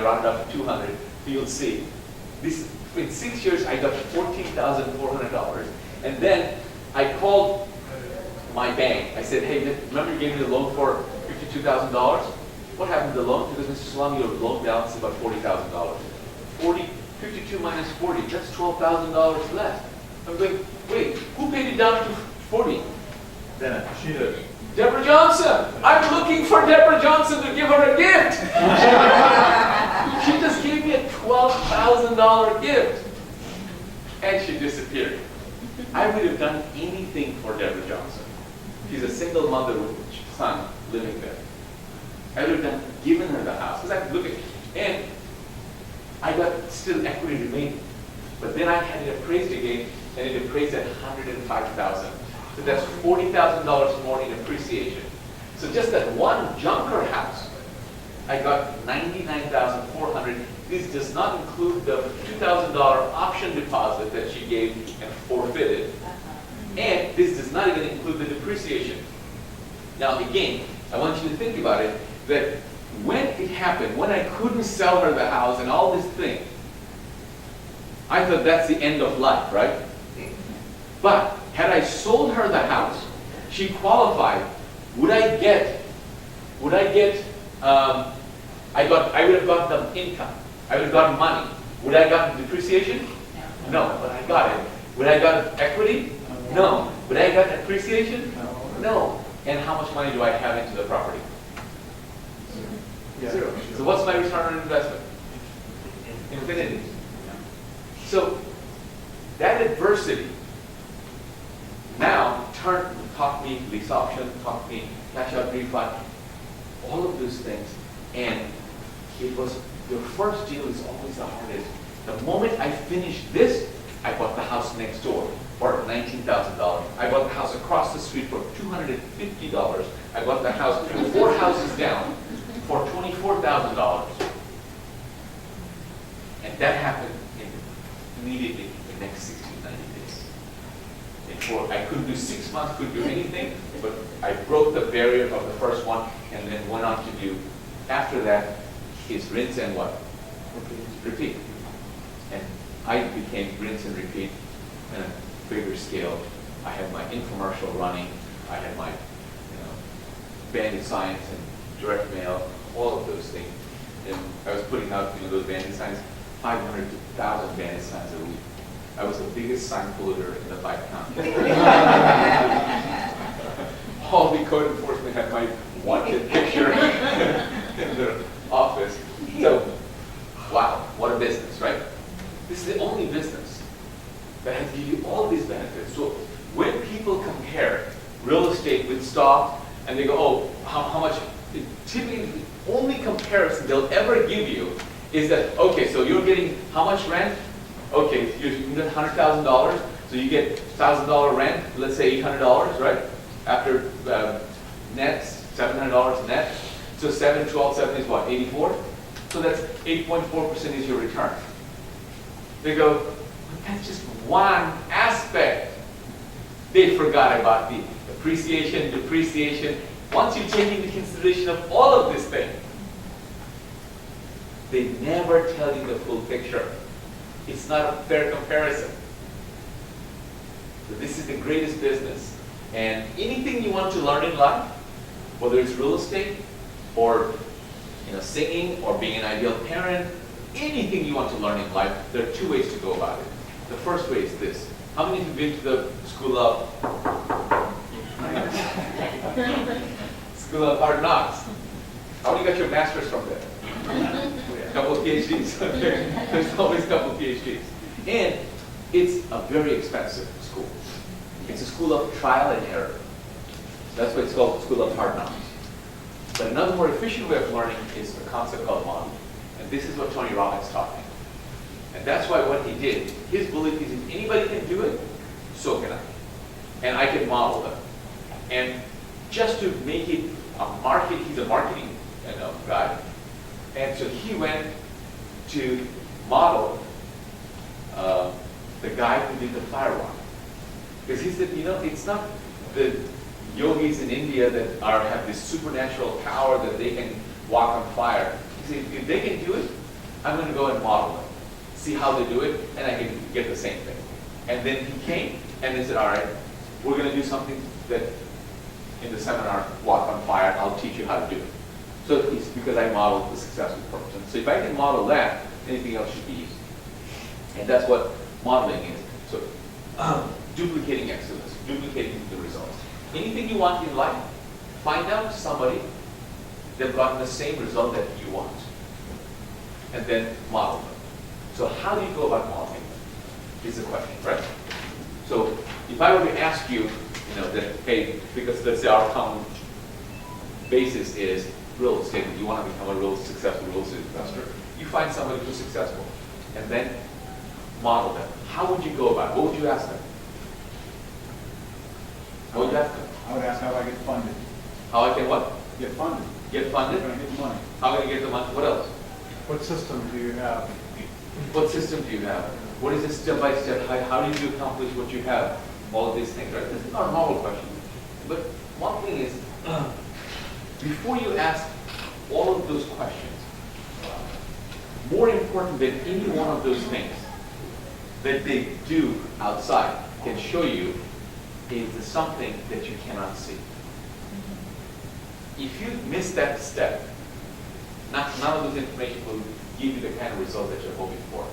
rounded up to 200. So you'll see. This, in 6 years, I got $14,400. And then I called my bank. I said, hey, remember you gave me the loan for $52,000? What happened to the loan? Because Mr. Salam, your loan balance is about $40,000. 52 minus 40, that's $12,000 left. I'm going, wait, who paid it down to 40? Then she did. Deborah Johnson. I'm looking for Deborah Johnson to give her a gift. She just gave me a $12,000 gift. And she disappeared. I would have done anything for Deborah Johnson. She's a single mother with a son living there. I would have given her the house. Because I could look at it. And I got still equity remaining. But then I had it appraised again, and it appraised at $105,000. So that's $40,000 more in appreciation. So just that one junker house, I got $99,400. This does not include the $2,000 option deposit that she gave and forfeited. And this does not even include the depreciation. Now again, I want you to think about it, that when it happened, when I couldn't sell her the house and all this thing, I thought that's the end of life, right? But had I sold her the house, she qualified. I would have gotten the income. I would have gotten money. Would I have gotten depreciation? No, but I got it. Would I have gotten equity? No. Would I have gotten appreciation? No. And how much money do I have into the property? Zero. So what's my return on investment? Infinity. So that adversity now taught me lease option, taught me cash out refund, all of those things. And it was, your first deal is always the hardest. The moment I finished this, I bought the house next door for $19,000. I bought the house across the street for $250. I bought the house 4 houses down for $24,000. And that happened immediately in the next 60 to 90 days. Before, I couldn't do 6 months, couldn't do anything, but I broke the barrier of the first one and then went on to do, after that, is rinse and what? Repeat. And I became rinse and repeat on a bigger scale. I had my infomercial running. I had my bandit signs and direct mail, all of those things. And I was putting out those bandit signs, 500 to 1,000 bandit signs a week. I was the biggest sign polluter in the 5 counties. All the code enforcement had my wanted picture in their office. So, wow, what a business, right? This is the only business that has given you all these benefits. So when people compare real estate with stock, and they go, oh, how much? Typically, the only comparison they'll ever give you is that, okay, so you're getting how much rent? Okay, you get $100,000, so you get $1,000 rent, let's say $800, right? After net, $700 net. So 7, 12, 7 is what, 84? So that's 8.4% is your return. They go, but that's just one aspect. They forgot about the appreciation, depreciation. Once you take into consideration of all of this thing, they never tell you the full picture. It's not a fair comparison. So this is the greatest business. And anything you want to learn in life, whether it's real estate or singing or being an ideal parent, anything you want to learn in life, there are 2 ways to go about it. The first way is this. How many of you have been to the School of Hard Knocks? How many got your master's from there? A couple of PhDs. There's always a couple of PhDs. And it's a very expensive school. It's a school of trial and error. That's why it's called the School of Hard Knocks. But another more efficient way of learning is a concept called modeling. And this is what Tony Robbins taught me. And that's why what he did, his belief is if anybody can do it, so can I. And I can model them. And just to make it a market, he's a marketing guy. And so he went to model the guy who did the firewall. Because he said, it's not the yogis in India that have this supernatural power that they can walk on fire. He said, if they can do it, I'm going to go and model them, see how they do it, and I can get the same thing. And then he came and they said, all right, we're going to do something that in the seminar, Walk on Fire, I'll teach you how to do it. So it's because I modeled the successful person. So if I can model that, anything else should be easy. And that's what modeling is. So duplicating excellence, duplicating the results. Anything you want in life, find out somebody that got the same result that you want, and then model them. So how do you go about modeling them is the question, right? So if I were to ask you, that, hey, because let's say our common basis is real estate, and you want to become a real successful real estate investor, you find somebody who's successful, and then model them. How would you go about it? What would you ask them? What would you ask them? I would ask how I get funded. How I can what? Get funded. Get funded? How do I get money? How can I get the money? What else? What system do you have? What system do you have? What is it step by step? How do you accomplish what you have? All of these things, right? This is not a normal question. But one thing is, before you ask all of those questions, more important than any one of those things that they do outside can show you is the something that you cannot see. If you miss that step, none of those information will give you the kind of result that you're hoping for.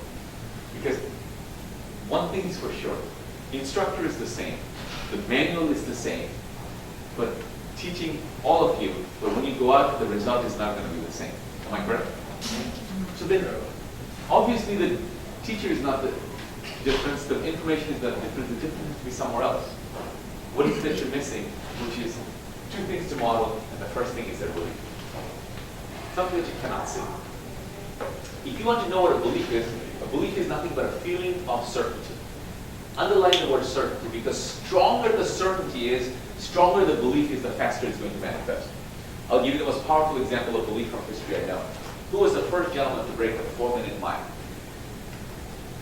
Because one thing is for sure, the instructor is the same, the manual is the same, but teaching all of you, but when you go out, the result is not going to be the same. Am I correct? So then, obviously the teacher is not the difference, the information is not different, the difference has to be somewhere else. What is it that you're missing, which is two things to model, and the first thing is a belief. Something that you cannot see. If you want to know what a belief is nothing but a feeling of certainty. Underline the word certainty, because stronger the certainty is, stronger the belief is, the faster it's going to manifest. I'll give you the most powerful example of belief from history I know. Who was the first gentleman to break the 4-minute mile?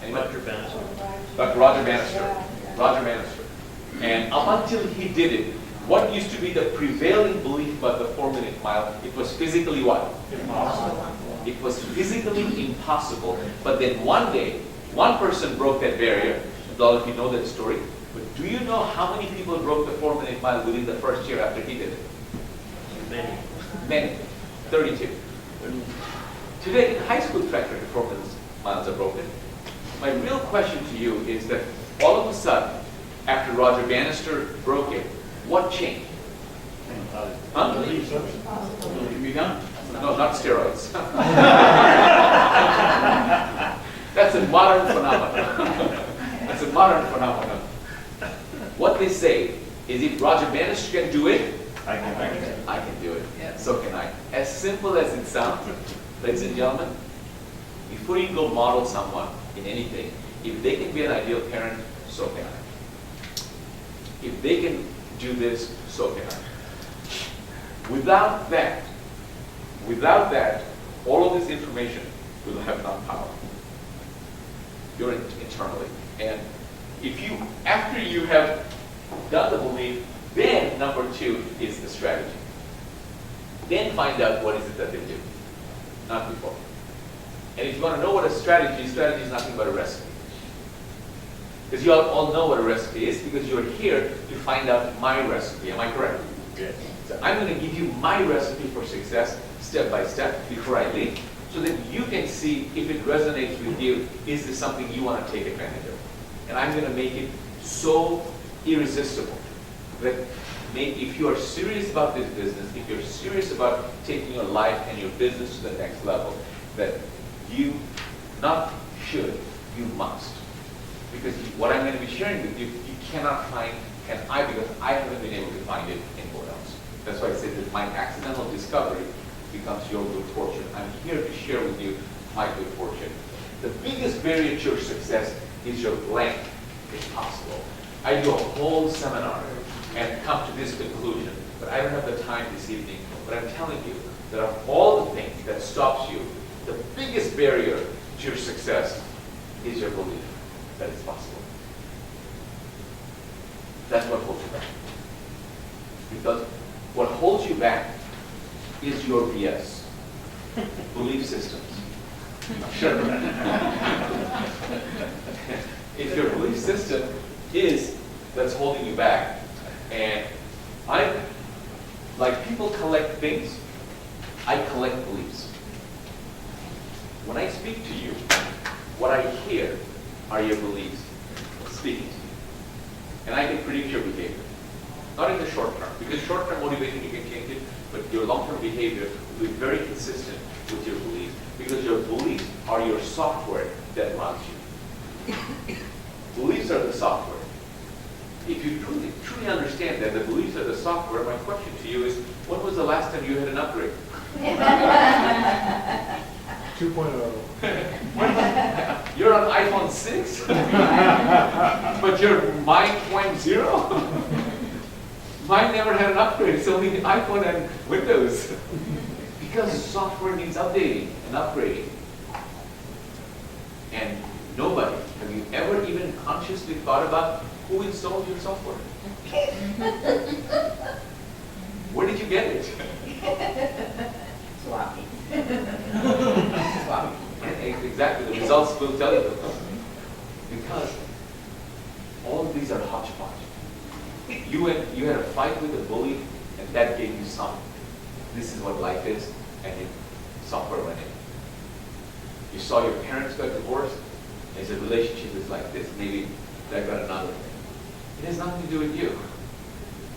Anyone? Roger Bannister. Dr. Roger Bannister. Roger Bannister. And up until he did it, what used to be the prevailing belief about the 4-minute mile? It was physically what? Impossible. It was physically impossible. But then one day, one person broke that barrier. All of you know that story. But do you know how many people broke the 4-minute mile within the first year after he did it? Many. Many. 32. Today, in high school track record, 4 miles are broken. My real question to you is that all of a sudden, after Roger Bannister broke it, what changed? Huh? Can be done? No, not steroids. That's a modern phenomenon. That's a modern phenomenon. What they say is if Roger Bannister can do it, I can do it. Yeah. So can I. As simple as it sounds, ladies and gentlemen, before you go model someone in anything, if they can be an ideal parent, so can I. If they can do this, so can I. Without that, all of this information will have no power. You're internally. And if you, after you have done the belief, then number 2 is the strategy. Then find out what is it that they do, not before. And if you want to know what a strategy is nothing but a recipe. Because you all know what a recipe is because you're here to find out my recipe. Am I correct? Yes. So I'm going to give you my recipe for success step by step before I leave so that you can see if it resonates with you, is this something you want to take advantage of? And I'm going to make it so irresistible that if you are serious about this business, if you're serious about taking your life and your business to the next level, that you not should, you must. Because what I'm going to be sharing with you, you cannot find, because I haven't been able to find it anywhere else. That's why I said that my accidental discovery becomes your good fortune. I'm here to share with you my good fortune. The biggest barrier to your success is your blank. It's possible. I do a whole seminar and come to this conclusion, but I don't have the time this evening. But I'm telling you that of all the things that stops you, the biggest barrier to your success is your belief that it's possible. That's what holds you back. Because what holds you back is your BS, belief systems. Sure. If your belief system is that's holding you back, and I, like people collect things, I collect beliefs. When I speak to you, what I hear are your beliefs speaking to you. And I can predict your behavior. Not in the short term, because short-term motivation you can change it, but your long-term behavior will be very consistent with your beliefs, because your beliefs are your software that runs you. Beliefs are the software. If you truly understand that the beliefs are the software, my question to you is, when was the last time you had an upgrade? 2.0. You're on iPhone 6? But your mine went 0? Mine never had an upgrade. It's only iPhone and Windows. Because software needs updating and upgrading. And nobody, have you ever even consciously thought about who installed your software? Where did you get it? Sloppy. And exactly, the results will tell you. Because all of these are hodgepodge. You had a fight with a bully, and that gave you some. This is what life is, and your software went in. You saw your parents got divorced, and the relationship is like this. Maybe that got another thing. It has nothing to do with you.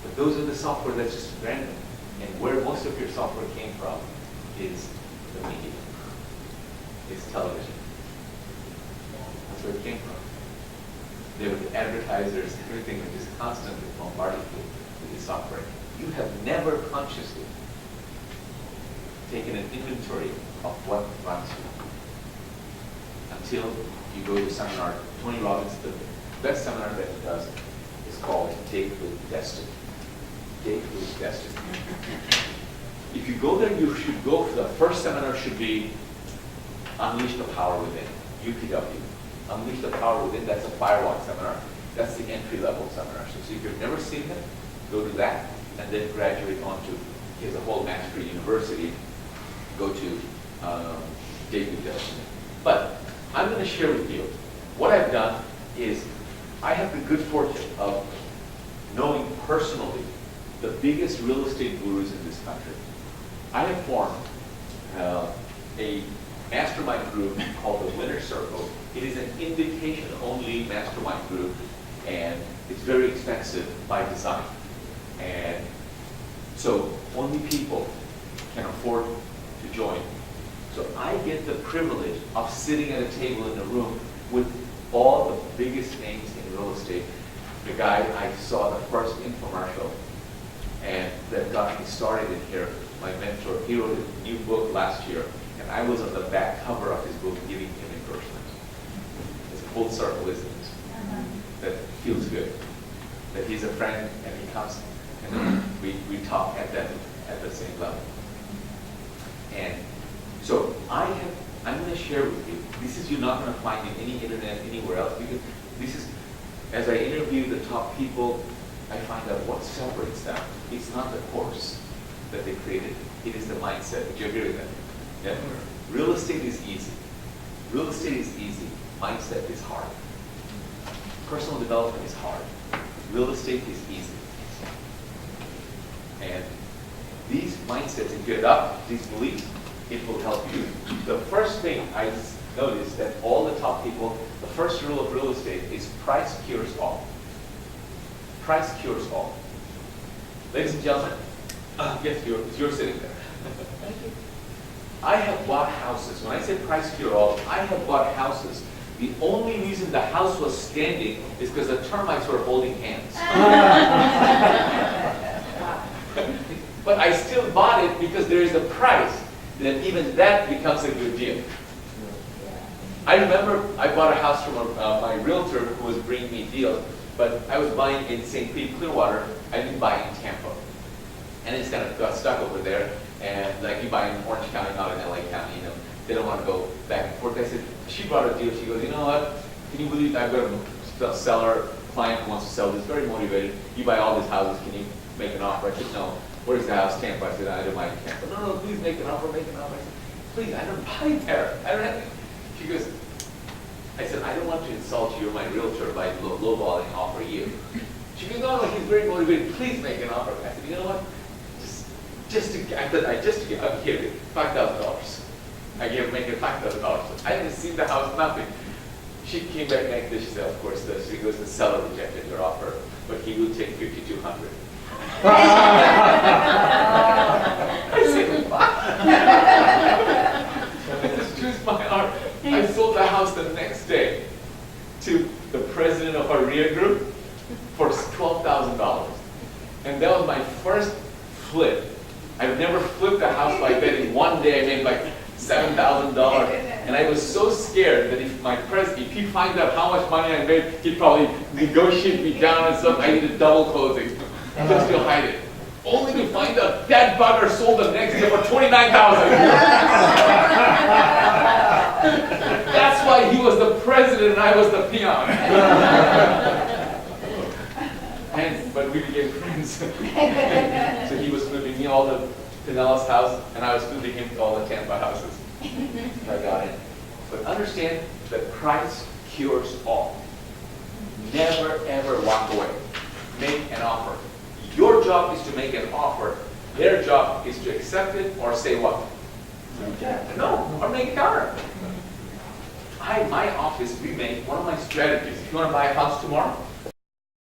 But those are the software that's just random. And where most of your software came from is the media. It's television. That's where it came from. There were the advertisers, everything was just constantly bombarding you with this software. You have never consciously taken an inventory of what runs you. Until you go to seminar. Tony Robbins, the best seminar that he does is called Date with Destiny. Date with Destiny. If you go there, you should go for the first seminar should be Unleash the Power Within, UPW. Unleash the Power Within, that's a firewalk seminar. That's the entry-level seminar. So if you've never seen it, go to that, and then graduate onto, he has a whole mastery university, go to Date with Destiny. But I'm going to share with you, what I've done is, I have the good fortune of knowing personally the biggest real estate gurus in this country. I have formed a mastermind group called the Winner Circle. It is an invitation-only mastermind group, and it's very expensive by design. And so only people can afford to join. So I get the privilege of sitting at a table in a room with all the biggest names in real estate. The guy I saw the first infomercial, and that got me started in here, my mentor, he wrote a new book last year, and I was on the back cover of his book giving him endorsement. It's a full circle, isn't it? That feels good. That he's a friend, and he comes, and then we talk at the same level. And so I'm going to share with you, this is you're not going to find in any internet anywhere else, because this is, as I interview the top people, I find out what separates them. It's not the course that they created, it is the mindset. Would you agree with that? Yeah? Real estate is easy. Real estate is easy. Mindset is hard. Personal development is hard. Real estate is easy. And these mindsets, if you adopt these beliefs, it will help you. The first thing I noticed that all the top people, the first rule of real estate is price cures all. Price cures all. Ladies and gentlemen, yes, you're sitting there. Thank you. I have bought houses. When I say price cure all, I have bought houses. The only reason the house was standing is because the termites were holding hands. But I still bought it because there is a price that even that becomes a good deal. I remember I bought a house from my realtor who was bringing me deals, but I was buying in St. Pete, Clearwater. I didn't buy in Tampa. And it's kind of got stuck over there. And like you buy in Orange County, not in LA County, you know, they don't want to go back and forth. I said, she brought a deal. She goes, you know what? Can you believe I've got a seller, client who wants to sell this, very motivated. You buy all these houses, can you make an offer? I said, no. Where's the house? Tampa. I said, I don't mind Tampa. No, please make an offer, make an offer. I said, please, I don't buy there. I don't have want to insult you, you're my realtor, by lowballing offer you. She goes, no, he's very motivated. Please make an offer. I said, you know what? Here, $5,000. I gave him, make it $5,000. I didn't see the house, nothing. She came back next day, she said, of course, she goes, the seller rejected your offer, but he will take $5,200. I said, what? This is my heart. I sold the house the next day to the president of our RIA group for $12,000. And that was my first flip. I've never flipped a house like that. In one day I made like $7,000. And I was so scared that if he finds out how much money I made, he'd probably negotiate me down and stuff. I needed double closing just to hide it. Only to find out that bugger sold the next day for $29,000. That's why he was the president and I was the peon. But we became friends. So he was flipping me all the Pinellas house, and I was flipping him all the Tampa houses. I got it. But understand that Christ cures all. Never ever walk away. Make an offer. Your job is to make an offer. Their job is to accept it or say what? No, or make a counter. My office, we make one of my strategies. If you want to buy a house tomorrow,